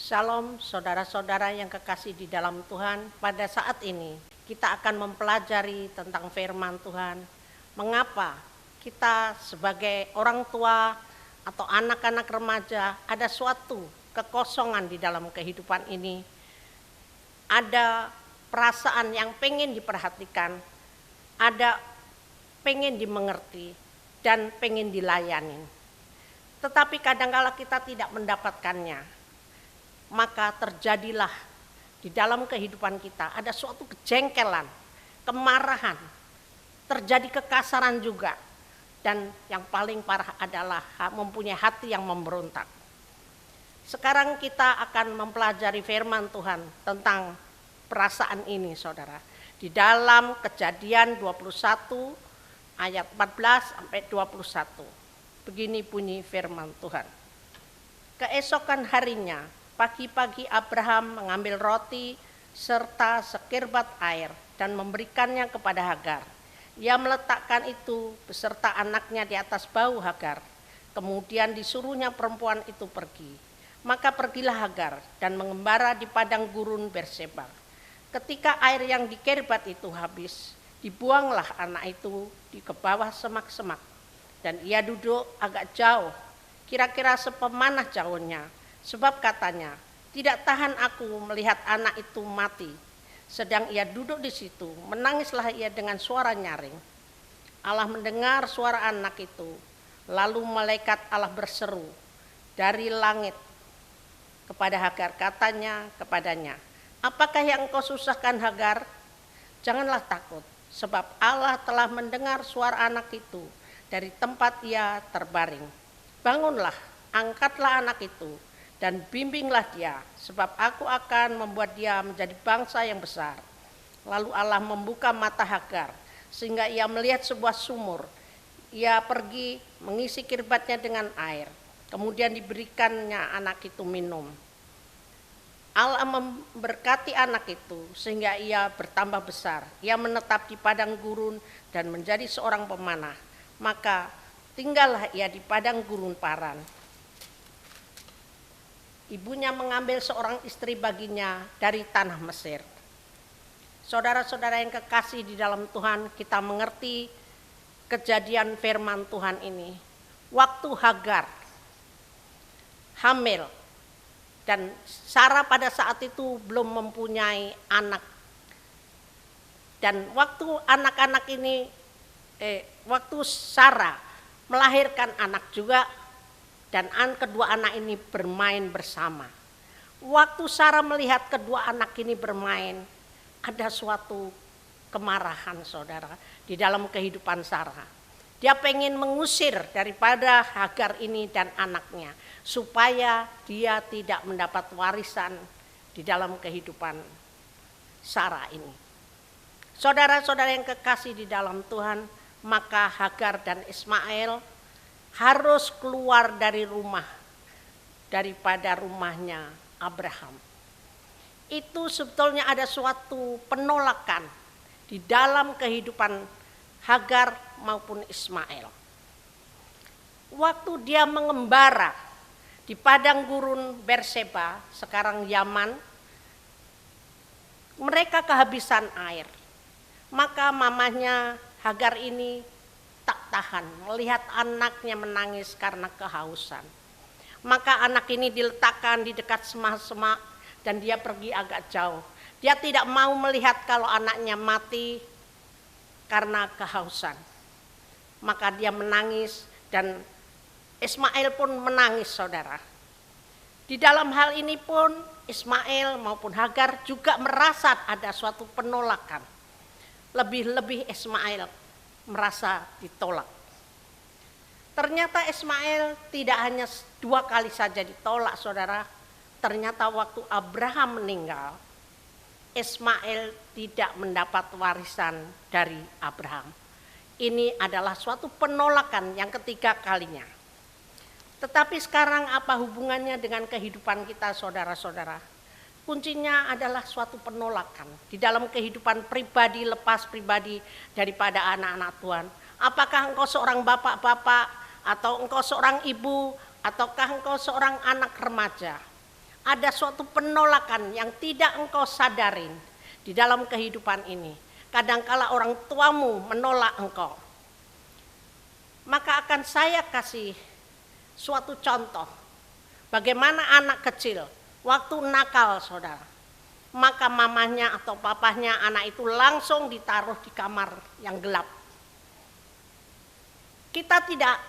Shalom saudara-saudara yang kekasih di dalam Tuhan. Pada saat ini kita akan mempelajari tentang firman Tuhan. Mengapa kita sebagai orang tua atau anak-anak remaja ada suatu kekosongan di dalam kehidupan ini. Ada perasaan yang pengen diperhatikan, ada pengen dimengerti dan pengen dilayani. Tetapi kadangkala kita tidak mendapatkannya. Maka terjadilah di dalam kehidupan kita ada suatu kejengkelan, kemarahan, terjadi kekasaran juga. Dan yang paling parah adalah mempunyai hati yang memberontak. Sekarang kita akan mempelajari firman Tuhan tentang perasaan ini, saudara. Di dalam Kejadian 21 ayat 14 sampai 21. Begini bunyi firman Tuhan. Keesokan harinya, pagi-pagi Abraham mengambil roti serta sekirbat air dan memberikannya kepada Hagar. Ia meletakkan itu beserta anaknya di atas bahu Hagar. Kemudian disuruhnya perempuan itu pergi. Maka pergilah Hagar dan mengembara di padang gurun Berseba. Ketika air yang dikirbat itu habis, dibuanglah anak itu ke bawah semak-semak. Dan ia duduk agak jauh, kira-kira sepemanah jauhnya. Sebab katanya, tidak tahan aku melihat anak itu mati. Sedang ia duduk di situ, menangislah ia dengan suara nyaring. Allah mendengar suara anak itu, lalu malaikat Allah berseru dari langit kepada Hagar, katanya kepadanya, apakah yang kau susahkan Hagar? Janganlah takut, sebab Allah telah mendengar suara anak itu dari tempat ia terbaring. Bangunlah, angkatlah anak itu, dan bimbinglah dia, sebab aku akan membuat dia menjadi bangsa yang besar. Lalu Allah membuka mata Hagar, sehingga ia melihat sebuah sumur. Ia pergi mengisi kirbatnya dengan air, kemudian diberikannya anak itu minum. Allah memberkati anak itu, sehingga ia bertambah besar. Ia menetap di padang gurun dan menjadi seorang pemanah. Maka tinggallah ia di padang gurun Paran. Ibunya mengambil seorang istri baginya dari tanah Mesir. Saudara-saudara yang kekasih di dalam Tuhan, kita mengerti kejadian firman Tuhan ini. Waktu Hagar hamil dan Sarah pada saat itu belum mempunyai anak. Dan waktu anak-anak ini, waktu Sarah melahirkan anak juga, dan kedua anak ini bermain bersama. Waktu Sarah melihat kedua anak ini bermain, ada suatu kemarahan, saudara, di dalam kehidupan Sarah. Dia pengen mengusir daripada Hagar ini dan anaknya, supaya dia tidak mendapat warisan di dalam kehidupan Sarah ini. Saudara-saudara yang kekasih di dalam Tuhan, maka Hagar dan Ismail harus keluar dari rumah, daripada rumahnya Abraham. Itu sebetulnya ada suatu penolakan di dalam kehidupan Hagar maupun Ismail. Waktu dia mengembara di padang gurun Berseba, sekarang Yaman, mereka kehabisan air. Maka mamanya Hagar ini tak tahan melihat anaknya menangis karena kehausan. Maka anak ini diletakkan di dekat semak-semak dan dia pergi agak jauh. Dia tidak mau melihat kalau anaknya mati karena kehausan. Maka dia menangis dan Ismail pun menangis, saudara. Di dalam hal ini pun Ismail maupun Hagar juga merasa ada suatu penolakan. Lebih-lebih Ismail merasa ditolak. Ternyata Ismail tidak hanya 2 kali saja ditolak, saudara. Ternyata waktu Abraham meninggal, Ismail tidak mendapat warisan dari Abraham. Ini adalah suatu penolakan yang ketiga kalinya. Tetapi sekarang apa hubungannya dengan kehidupan kita, saudara-saudara? Kuncinya adalah suatu penolakan di dalam kehidupan pribadi, lepas pribadi daripada anak-anak Tuhan. Apakah engkau seorang bapak-bapak, atau engkau seorang ibu, ataukah engkau seorang anak remaja? ada suatu penolakan yang tidak engkau sadarin di dalam kehidupan ini. Kadangkala orang tuamu menolak engkau. Maka akan saya kasih suatu contoh. Bagaimana anak kecil waktu nakal, saudara. Maka mamanya atau papahnya anak itu langsung ditaruh di kamar yang gelap. Kita tidak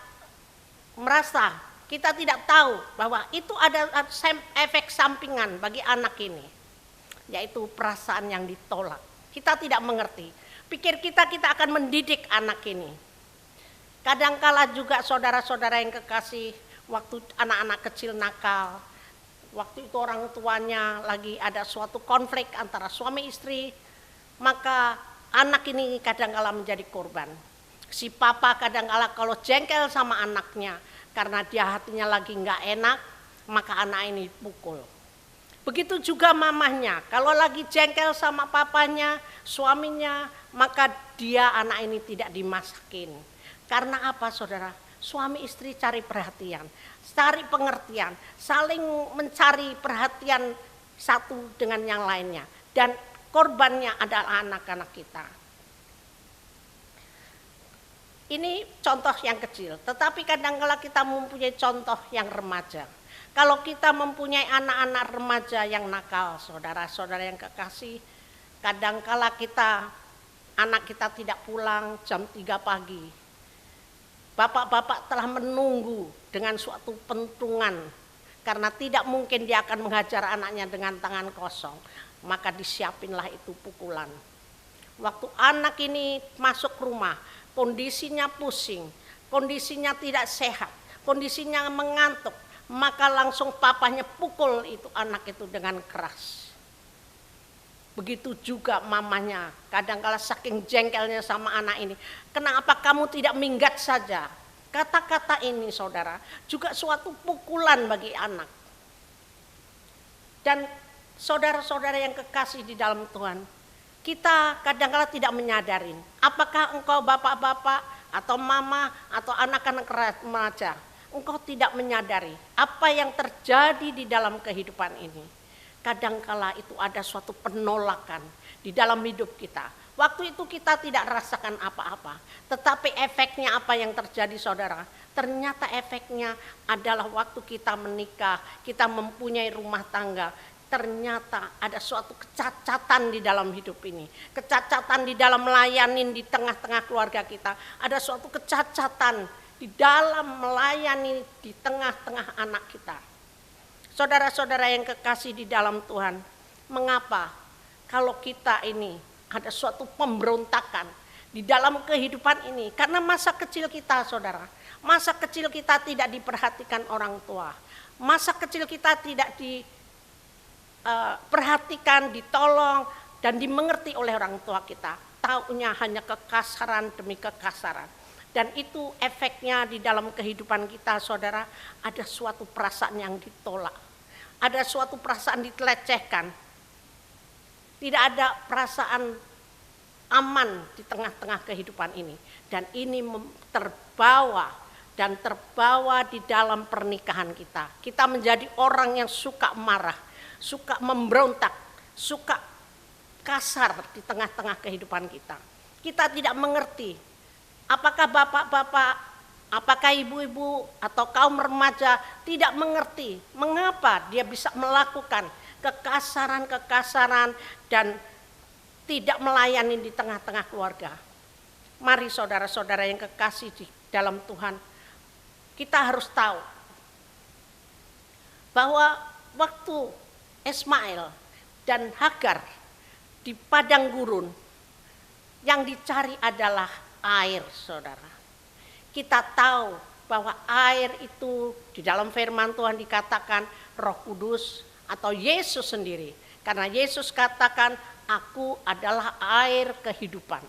merasa, kita tidak tahu bahwa itu ada efek sampingan bagi anak ini, yaitu perasaan yang ditolak. Kita tidak mengerti. Pikir kita akan mendidik anak ini. Kadangkala juga saudara-saudara yang kekasih, waktu anak-anak kecil nakal, waktu itu orang tuanya lagi ada suatu konflik antara suami istri, maka anak ini kadangkala menjadi korban. Si papa kadangkala kalau jengkel sama anaknya karena dia hatinya lagi nggak enak, maka anak ini pukul. Begitu juga mamahnya, kalau lagi jengkel sama papanya, suaminya, maka dia anak ini tidak dimasakin. Karena apa, saudara? Suami istri cari perhatian, cari pengertian, saling mencari perhatian satu dengan yang lainnya. Dan korbannya adalah anak-anak kita. Ini contoh yang kecil, tetapi kadang-kala kita mempunyai contoh yang remaja. Kalau kita mempunyai anak-anak remaja yang nakal, saudara-saudara yang kekasih, kadang-kala anak kita tidak pulang jam 3 pagi. Bapak-bapak telah menunggu dengan suatu pentungan, karena tidak mungkin dia akan menghajar anaknya dengan tangan kosong, maka disiapinlah itu pukulan. Waktu anak ini masuk rumah, kondisinya pusing, kondisinya tidak sehat, kondisinya mengantuk, maka langsung papanya pukul itu anak itu dengan keras. Begitu juga mamanya, kadangkala saking jengkelnya sama anak ini, kenapa kamu tidak minggat saja? Kata-kata ini, saudara, juga suatu pukulan bagi anak. Dan saudara-saudara yang kekasih di dalam Tuhan, kita kadangkala tidak menyadarin, apakah engkau bapak-bapak atau mama atau anak-anak remaja, engkau tidak menyadari apa yang terjadi di dalam kehidupan ini. Kadangkala itu ada suatu penolakan di dalam hidup kita. Waktu itu kita tidak rasakan apa-apa, tetapi efeknya apa yang terjadi, saudara? Ternyata efeknya adalah waktu kita menikah, kita mempunyai rumah tangga, ternyata ada suatu kecacatan di dalam hidup ini. Kecacatan di dalam melayani di tengah-tengah keluarga kita. Ada suatu kecacatan di dalam melayani di tengah-tengah anak kita. Saudara-saudara yang kekasih di dalam Tuhan, mengapa kalau kita ini ada suatu pemberontakan di dalam kehidupan ini? Karena masa kecil kita, saudara, masa kecil kita tidak diperhatikan orang tua, masa kecil kita tidak diperhatikan, ditolong dan dimengerti oleh orang tua kita. Taunya hanya kekasaran demi kekasaran. Dan itu efeknya di dalam kehidupan kita, saudara, ada suatu perasaan yang ditolak. Ada suatu perasaan ditelecehkan. Tidak ada perasaan aman di tengah-tengah kehidupan ini. Dan ini terbawa di dalam pernikahan kita. Kita menjadi orang yang suka marah, suka memberontak, suka kasar di tengah-tengah kehidupan kita. Kita tidak mengerti. Apakah bapak-bapak, apakah ibu-ibu atau kaum remaja tidak mengerti mengapa dia bisa melakukan kekasaran-kekasaran dan tidak melayani di tengah-tengah keluarga. Mari saudara-saudara yang kekasih di dalam Tuhan, kita harus tahu bahwa waktu Ismail dan Hagar di padang gurun, yang dicari adalah air, saudara. Kita tahu bahwa air itu di dalam firman Tuhan dikatakan Roh Kudus atau Yesus sendiri. Karena Yesus katakan, aku adalah air kehidupan.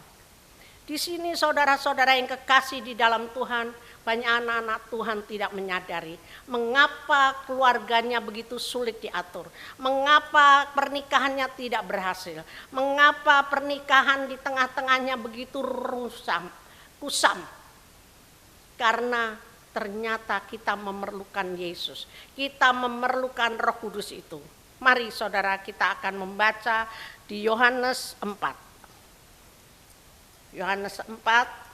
Di sini saudara-saudara yang kekasih di dalam Tuhan, banyak anak-anak Tuhan tidak menyadari mengapa keluarganya begitu sulit diatur, mengapa pernikahannya tidak berhasil, mengapa pernikahan di tengah-tengahnya begitu kusam. Karena ternyata kita memerlukan Yesus. Kita memerlukan Roh Kudus itu. Mari saudara, kita akan membaca di Yohanes 4. Yohanes 4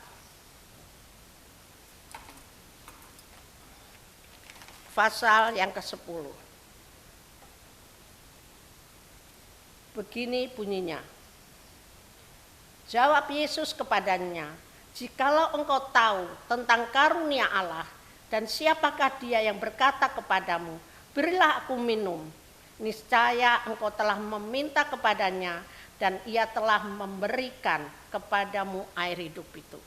pasal yang ke-10. Begini bunyinya. Jawab Yesus kepadanya, "Jikalau engkau tahu tentang karunia Allah dan siapakah dia yang berkata kepadamu, berilah aku minum, niscaya engkau telah meminta kepadanya dan ia telah memberikan kepadamu air hidup itu."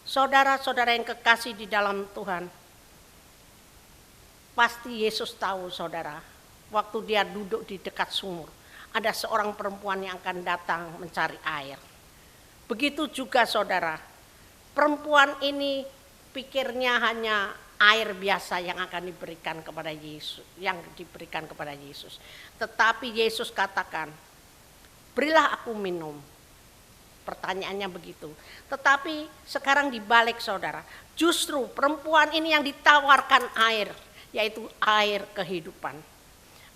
Saudara-saudara yang kekasih di dalam Tuhan, pasti Yesus tahu saudara, waktu dia duduk di dekat sumur, ada seorang perempuan yang akan datang mencari air. Begitu juga saudara, perempuan ini pikirnya hanya air biasa yang akan diberikan kepada Yesus, Tetapi Yesus katakan, "Berilah aku minum." Pertanyaannya begitu. Tetapi sekarang dibalik saudara, justru perempuan ini yang ditawarkan air, yaitu air kehidupan.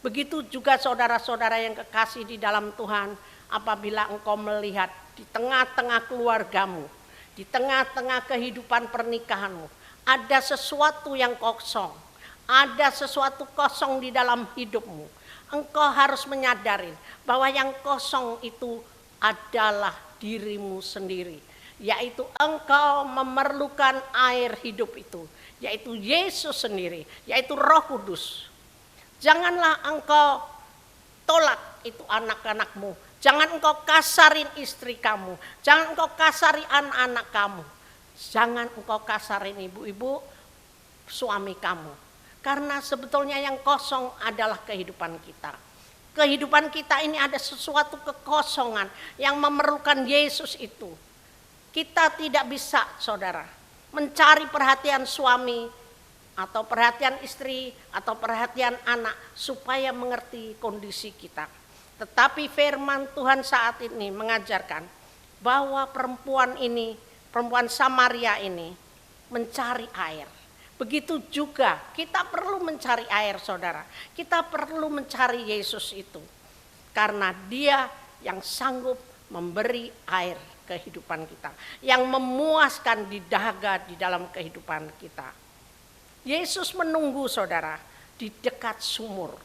Begitu juga saudara-saudara yang kekasih di dalam Tuhan, apabila engkau melihat di tengah-tengah keluargamu, di tengah-tengah kehidupan pernikahanmu, ada sesuatu yang kosong, ada sesuatu kosong di dalam hidupmu. Engkau harus menyadari bahwa yang kosong itu adalah dirimu sendiri, yaitu engkau memerlukan air hidup itu, yaitu Yesus sendiri, yaitu Roh Kudus. Janganlah engkau tolak itu anak-anakmu, jangan engkau kasarin istri kamu, jangan engkau kasari anak-anak kamu, jangan engkau kasarin ibu-ibu suami kamu. Karena sebetulnya yang kosong adalah kehidupan kita. Kehidupan kita ini ada sesuatu kekosongan yang memerlukan Yesus itu. Kita tidak bisa saudara mencari perhatian suami atau perhatian istri atau perhatian anak supaya mengerti kondisi kita. Tetapi firman Tuhan saat ini mengajarkan bahwa perempuan Samaria ini mencari air. Begitu juga kita perlu mencari air saudara. Kita perlu mencari Yesus itu. Karena dia yang sanggup memberi air kehidupan kita. Yang memuaskan di dahaga di dalam kehidupan kita. Yesus menunggu saudara di dekat sumur,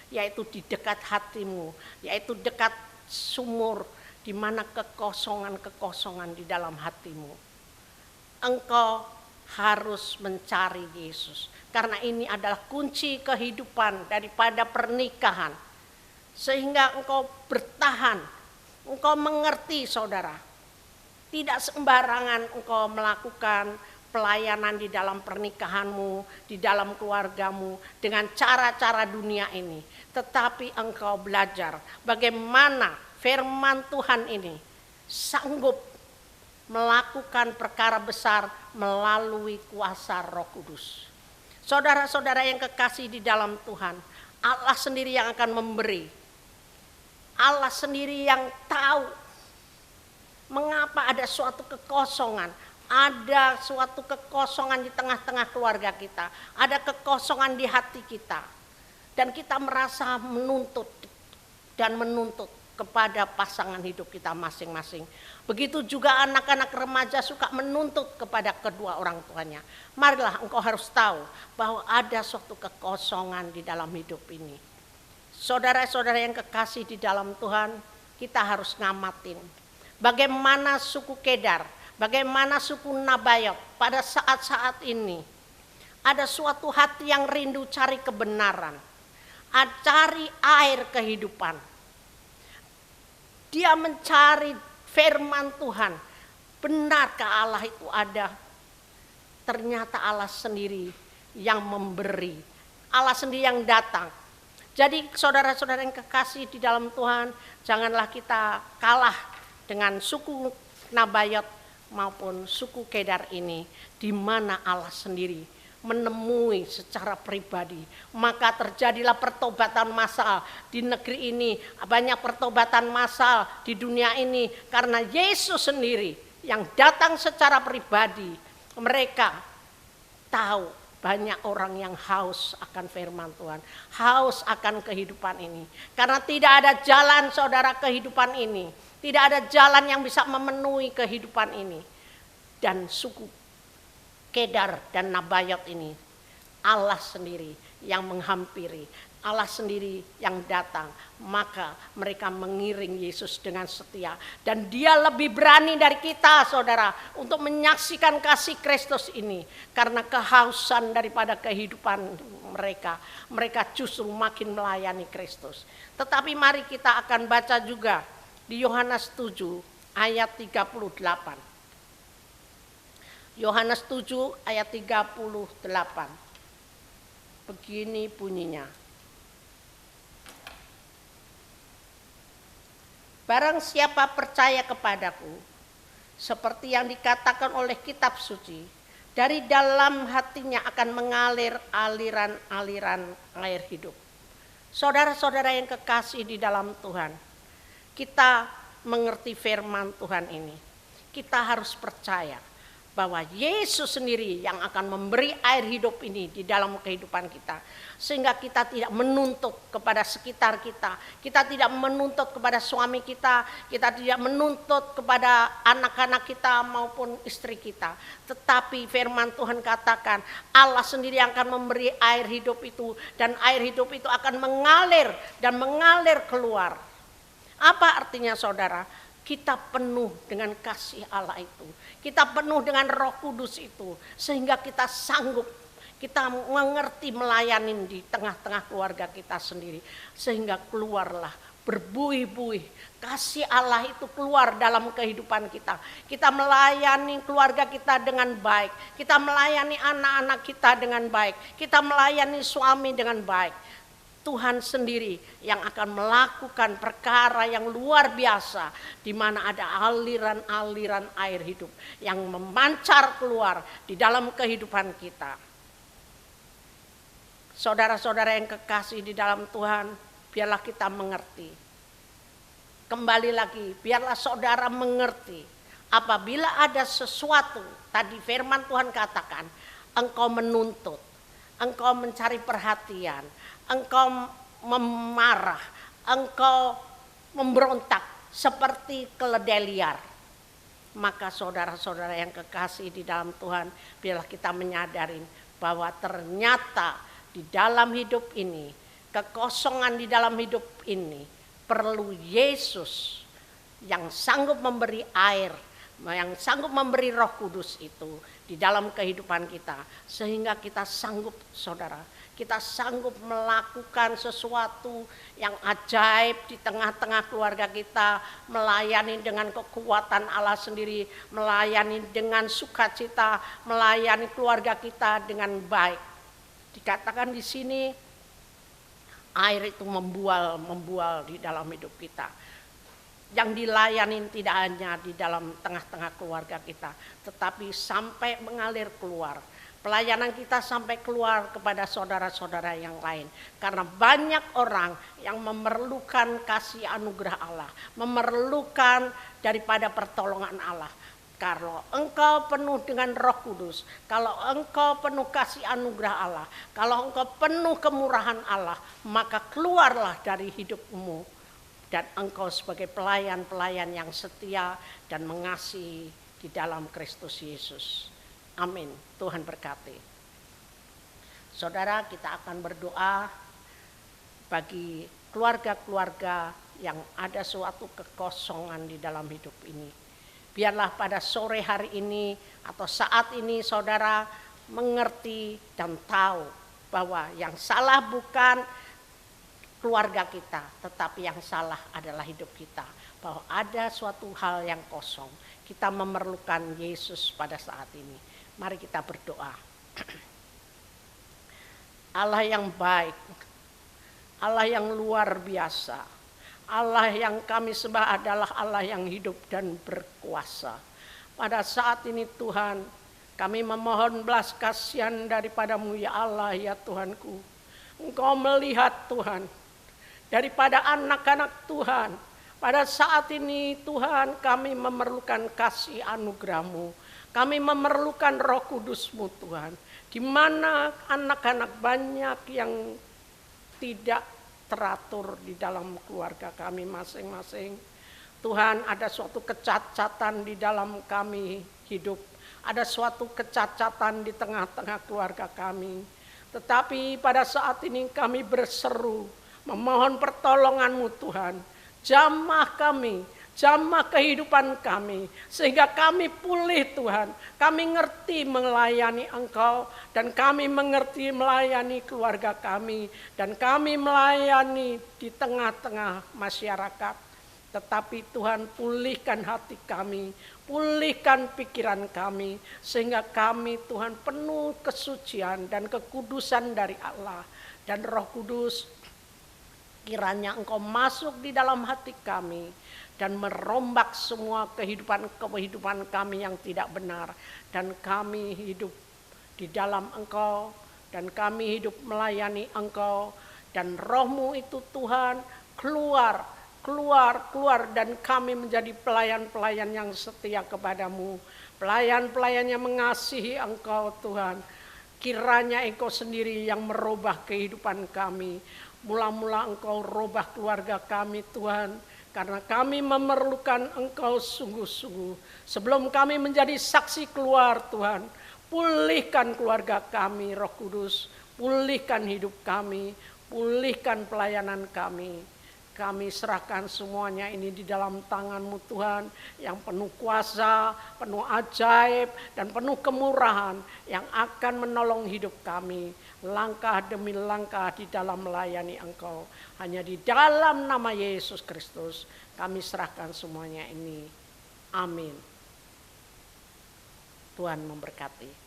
yaitu di dekat hatimu, yaitu dekat sumur di mana kekosongan-kekosongan di dalam hatimu. Engkau harus mencari Yesus, karena ini adalah kunci kehidupan daripada pernikahan. Sehingga engkau bertahan, engkau mengerti saudara, tidak sembarangan engkau melakukan pelayanan di dalam pernikahanmu, di dalam keluargamu dengan cara-cara dunia ini. Tetapi engkau belajar bagaimana firman Tuhan ini sanggup melakukan perkara besar melalui kuasa Roh Kudus. Saudara-saudara yang kekasih di dalam Tuhan, Allah sendiri yang akan memberi. Allah sendiri yang tahu mengapa ada suatu kekosongan. Ada suatu kekosongan di tengah-tengah keluarga kita. Ada kekosongan di hati kita. Dan kita merasa menuntut kepada pasangan hidup kita masing-masing. Begitu juga anak-anak remaja suka menuntut kepada kedua orang tuanya. Marilah engkau harus tahu bahwa ada suatu kekosongan di dalam hidup ini. Saudara-saudara yang kekasih di dalam Tuhan, kita harus ngamatin. Bagaimana suku Kedar, bagaimana suku Nabayot pada saat-saat ini. Ada suatu hati yang rindu cari kebenaran. Cari air kehidupan. Dia mencari firman Tuhan. Benarkah Allah itu ada? Ternyata Allah sendiri yang memberi. Allah sendiri yang datang. Jadi saudara-saudara yang kekasih di dalam Tuhan, janganlah kita kalah dengan suku Nabayot maupun suku Kedar ini, di mana Allah sendiri menemui secara pribadi. Maka terjadilah pertobatan massal di negeri ini, banyak pertobatan massal di dunia ini karena Yesus sendiri yang datang secara pribadi. Mereka tahu banyak orang yang haus akan firman Tuhan, haus akan kehidupan ini. Karena tidak ada jalan saudara kehidupan ini, tidak ada jalan yang bisa memenuhi kehidupan ini. Dan suku Kedar dan Nabayot ini, Allah sendiri yang menghampiri, Allah sendiri yang datang, maka mereka mengiring Yesus dengan setia. Dan dia lebih berani dari kita saudara untuk menyaksikan kasih Kristus ini. Karena kehausan daripada kehidupan mereka, mereka justru makin melayani Kristus. Tetapi mari kita akan baca juga di Yohanes 7 ayat 38. Yohanes 7 ayat 38. Begini bunyinya. Barang siapa percaya kepadaku, seperti yang dikatakan oleh kitab suci, dari dalam hatinya akan mengalir aliran-aliran air hidup. Saudara-saudara yang kekasih di dalam Tuhan, kita mengerti firman Tuhan ini. Kita harus percaya bahwa Yesus sendiri yang akan memberi air hidup ini di dalam kehidupan kita. Sehingga kita tidak menuntut kepada sekitar kita. Kita tidak menuntut kepada suami kita. Kita tidak menuntut kepada anak-anak kita maupun istri kita. Tetapi firman Tuhan katakan Allah sendiri yang akan memberi air hidup itu. Dan air hidup itu akan mengalir dan mengalir keluar. Apa artinya saudara? Kita penuh dengan kasih Allah itu. Kita penuh dengan Roh Kudus itu. Sehingga kita sanggup, kita mengerti melayani di tengah-tengah keluarga kita sendiri. Sehingga keluarlah berbuih-buih. Kasih Allah itu keluar dalam kehidupan kita. Kita melayani keluarga kita dengan baik. Kita melayani anak-anak kita dengan baik. Kita melayani suami dengan baik. Tuhan sendiri yang akan melakukan perkara yang luar biasa, di mana ada aliran-aliran air hidup yang memancar keluar di dalam kehidupan kita. Saudara-saudara yang kekasih di dalam Tuhan, biarlah kita mengerti. Kembali lagi, biarlah saudara mengerti. Apabila ada sesuatu, tadi firman Tuhan katakan, engkau menuntut, engkau mencari perhatian, engkau memarah, engkau memberontak seperti keledai liar. Maka saudara-saudara yang kekasih di dalam Tuhan, biarlah kita menyadari bahwa ternyata di dalam hidup ini, kekosongan di dalam hidup ini, perlu Yesus yang sanggup memberi air, yang sanggup memberi Roh Kudus itu di dalam kehidupan kita. Sehingga kita sanggup saudara, kita sanggup melakukan sesuatu yang ajaib di tengah-tengah keluarga kita, melayani dengan kekuatan Allah sendiri, melayani dengan sukacita, melayani keluarga kita dengan baik. Dikatakan di sini air itu membual di dalam hidup kita. Yang dilayani tidak hanya di dalam tengah-tengah keluarga kita, tetapi sampai mengalir keluar. Pelayanan kita sampai keluar kepada saudara-saudara yang lain. Karena banyak orang yang memerlukan kasih anugerah Allah. Memerlukan daripada pertolongan Allah. Kalau engkau penuh dengan Roh Kudus. Kalau engkau penuh kasih anugerah Allah. Kalau engkau penuh kemurahan Allah. Maka keluarlah dari hidupmu. Dan engkau sebagai pelayan-pelayan yang setia dan mengasihi di dalam Kristus Yesus. Amin. Tuhan berkati. Saudara, kita akan berdoa bagi keluarga-keluarga yang ada suatu kekosongan di dalam hidup ini. Biarlah pada sore hari ini atau saat ini saudara mengerti dan tahu bahwa yang salah bukan keluarga kita, tetapi yang salah adalah hidup kita. Bahwa ada suatu hal yang kosong. Kita memerlukan Yesus pada saat ini. Mari kita berdoa. Allah yang baik, Allah yang luar biasa, Allah yang kami sembah adalah Allah yang hidup dan berkuasa. Pada saat ini Tuhan, kami memohon belas kasihan daripada-Mu ya Allah ya Tuhanku. Engkau melihat Tuhan, daripada anak-anak Tuhan. Pada saat ini Tuhan, kami memerlukan kasih anugerah-Mu. Kami memerlukan Roh Kudus-Mu Tuhan. di mana anak-anak banyak yang tidak teratur di dalam keluarga kami masing-masing. Tuhan, ada suatu kecacatan di dalam kami hidup, ada suatu kecacatan di tengah-tengah keluarga kami. Tetapi pada saat ini kami berseru, memohon pertolongan-Mu Tuhan. Jamah kami, jamah kehidupan kami, sehingga kami pulih Tuhan. Kami ngerti melayani Engkau, dan kami mengerti melayani keluarga kami, dan kami melayani di tengah-tengah masyarakat. Tetapi Tuhan, pulihkan hati kami, pulihkan pikiran kami, sehingga kami Tuhan penuh kesucian dan kekudusan dari Allah. Dan Roh Kudus, kiranya Engkau masuk di dalam hati kami dan merombak semua kehidupan kami yang tidak benar. Dan kami hidup di dalam Engkau, dan kami hidup melayani Engkau. Dan Roh-Mu itu Tuhan keluar, dan kami menjadi pelayan-pelayan yang setia kepadamu. Pelayan-pelayan yang mengasihi Engkau Tuhan. Kiranya Engkau sendiri yang merubah kehidupan kami. Mula-mula Engkau rubah keluarga kami Tuhan. Karena kami memerlukan Engkau sungguh-sungguh. Sebelum kami menjadi saksi keluar Tuhan, pulihkan keluarga kami Roh Kudus. Pulihkan hidup kami, pulihkan pelayanan kami. Kami serahkan semuanya ini di dalam tangan-Mu Tuhan, yang penuh kuasa, penuh ajaib, dan penuh kemurahan, yang akan menolong hidup kami langkah demi langkah di dalam melayani Engkau. Hanya di dalam nama Yesus Kristus kami serahkan semuanya ini. Amin. Tuhan memberkati.